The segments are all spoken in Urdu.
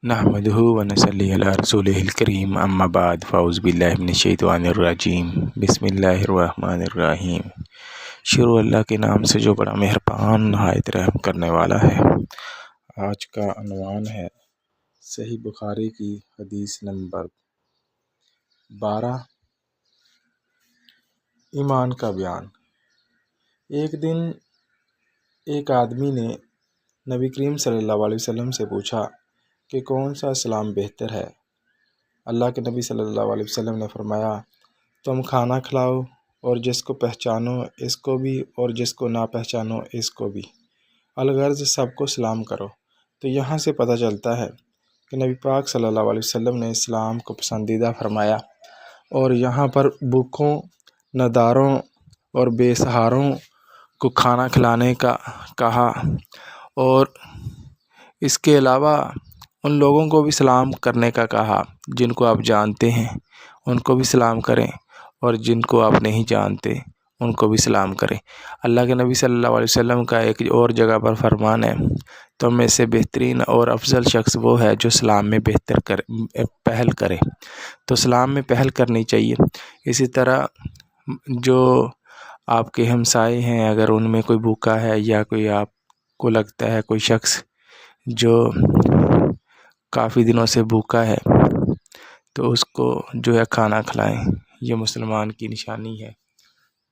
نحمده ونصلی علی رسولہ الکریم اما بعد فاعوذ باللہ من الشیطان الرجیم بسم اللہ الرحمن الرحیم۔ شروع اللہ کے نام سے جو بڑا مہربان نہایت رحم کرنے والا ہے۔ آج کا عنوان ہے صحیح بخاری کی حدیث نمبر 12، ایمان کا بیان۔ ایک دن ایک آدمی نے نبی کریم صلی اللہ علیہ وسلم سے پوچھا کہ کون سا اسلام بہتر ہے؟ اللہ کے نبی صلی اللہ علیہ وسلم نے فرمایا، تم کھانا کھلاؤ اور جس کو پہچانو اس کو بھی اور جس کو نہ پہچانو اس کو بھی، الغرض سب کو سلام کرو۔ تو یہاں سے پتہ چلتا ہے کہ نبی پاک صلی اللہ علیہ وسلم نے اسلام کو پسندیدہ فرمایا اور یہاں پر بھوکوں، نداروں اور بے سہاروں کو کھانا کھلانے کا کہا، اور اس کے علاوہ ان لوگوں کو بھی سلام کرنے کا کہا جن کو آپ جانتے ہیں، ان کو بھی سلام کریں، اور جن کو آپ نہیں جانتے ان کو بھی سلام کریں۔ اللہ کے نبی صلی اللہ علیہ وسلم کا ایک اور جگہ پر فرمان ہے، تم میں سے بہترین اور افضل شخص وہ ہے جو سلام میں پہل کرے، تو سلام میں پہل کرنی چاہیے۔ اسی طرح جو آپ کے ہمسائے ہیں، اگر ان میں کوئی بھوکا ہے یا کوئی آپ کو لگتا ہے کوئی شخص جو کافی دنوں سے بھوکا ہے، تو اس کو جو ہے کھانا کھلائیں، یہ مسلمان کی نشانی ہے۔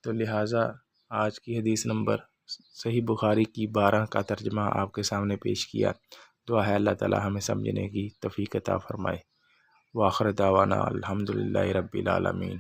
تو لہٰذا آج کی حدیث نمبر صحیح بخاری کی 12 کا ترجمہ آپ کے سامنے پیش کیا۔ دعا ہے اللہ تعالی ہمیں سمجھنے کی توفیق عطا فرمائے۔ وآخر دعوانا الحمدللہ رب العالمین۔